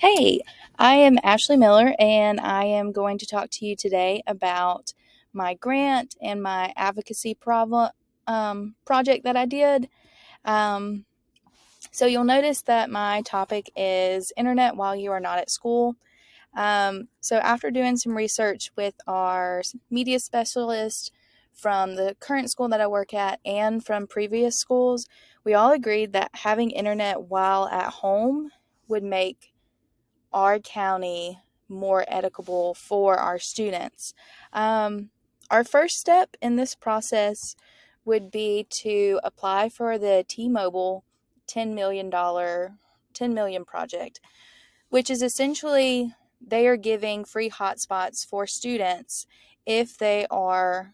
Hey, I am Ashley Miller, and I am going to talk to you today about my grant and my advocacy project that I did. Um, so you'll notice that my topic is internet while you are not at school. So after doing some research with our media specialist from the current school that I work at and from previous schools, we all agreed that having internet while at home would make our county more equitable for our students. Our first step in this process would be to apply for the T-Mobile $10 million project, which is essentially they are giving free hotspots for students if they are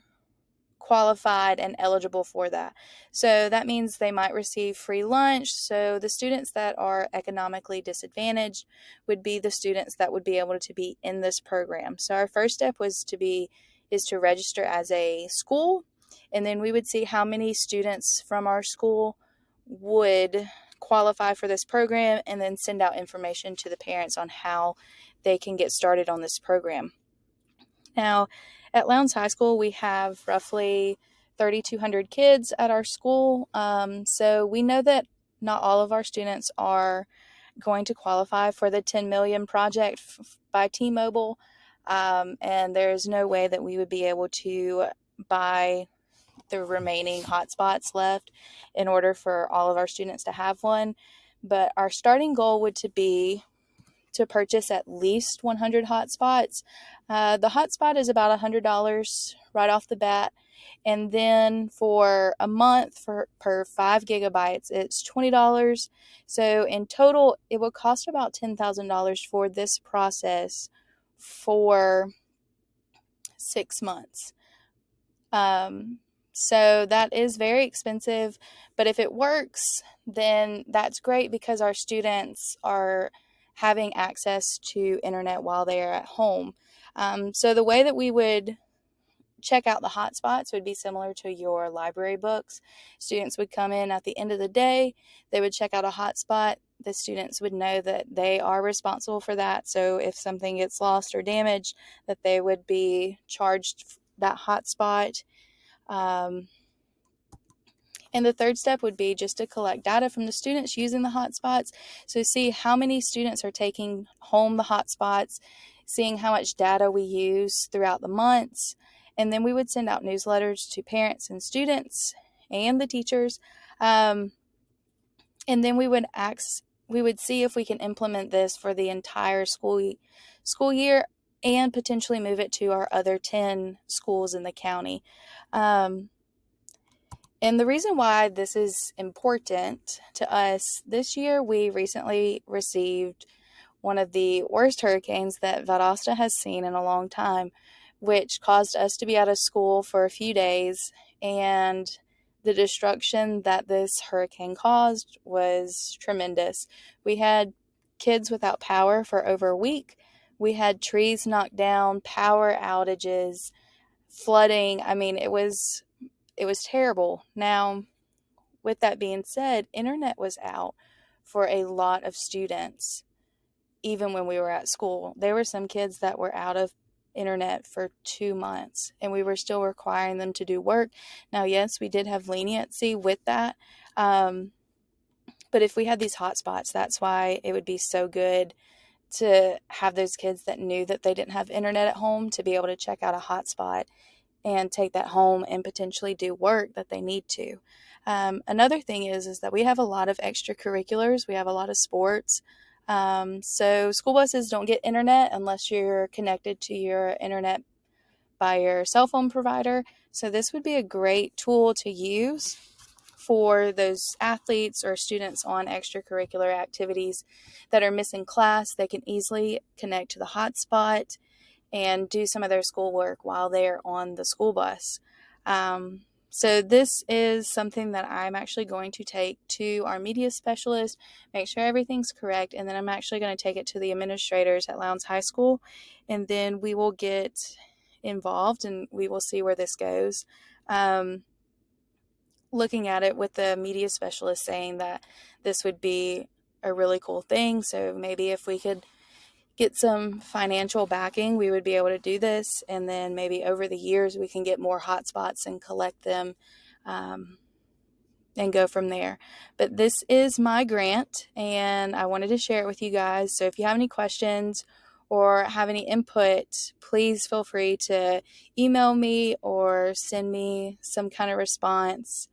qualified and eligible for that. So that means they might receive free lunch. So the students that are economically disadvantaged would be the students that would be able to be in this program. So our first step is to register as a school, and then we would see how many students from our school would qualify for this program and then send out information to the parents on how they can get started on this program. Now, at Lowndes High School, we have roughly 3,200 kids at our school. So we know that not all of our students are going to qualify for the 10 million project by T-Mobile. And there's no way that we would be able to buy the remaining hotspots left in order for all of our students to have one. But our starting goal would to be to purchase at least 100 hotspots. The hotspot is about $100 right off the bat. And then for a month per 5 gigabytes, it's $20. So in total, it would cost about $10,000 for this process for 6 months. So that is very expensive, but if it works, then that's great because our students are having access to internet while they are at home. So the way that we would check out the hotspots would be similar to your library books. Students would come in at the end of the day, they would check out a hotspot. The students would know that they are responsible for that. So if something gets lost or damaged, that they would be charged that hotspot. Um, and the third step would be just to collect data from the students using the hotspots. So see how many students are taking home the hotspots, seeing how much data we use throughout the months. And then we would send out newsletters to parents and students and the teachers. And then we would see if we can implement this for the entire school year and potentially move it to our other 10 schools in the county. And the reason why this is important to us, this year we recently received one of the worst hurricanes that Valdosta has seen in a long time, which caused us to be out of school for a few days. And the destruction that this hurricane caused was tremendous. We had kids without power for over a week. We had trees knocked down, power outages, flooding. I mean, it was terrible. Now, with that being said, internet was out for a lot of students, even when we were at school. There were some kids that were out of internet for 2 months, and we were still requiring them to do work. Now, yes, we did have leniency with that. But if we had these hotspots, that's why it would be so good to have those kids that knew that they didn't have internet at home to be able to check out a hotspot and take that home and potentially do work that they need to. Another thing is that we have a lot of extracurriculars. We have a lot of sports. So school buses don't get internet unless you're connected to your internet by your cell phone provider. So this would be a great tool to use for those athletes or students on extracurricular activities that are missing class. They can easily connect to the hotspot and do some of their schoolwork while they're on the school bus. So this is something that I'm actually going to take to our media specialist, make sure everything's correct, and then I'm actually going to take it to the administrators at Lowndes High School, and then we will get involved and we will see where this goes. Looking at it with the media specialist saying that this would be a really cool thing, so maybe if we could get some financial backing, we would be able to do this. And then maybe over the years, we can get more hotspots and collect them and go from there. But this is my grant, and I wanted to share it with you guys. So if you have any questions or have any input, please feel free to email me or send me some kind of response.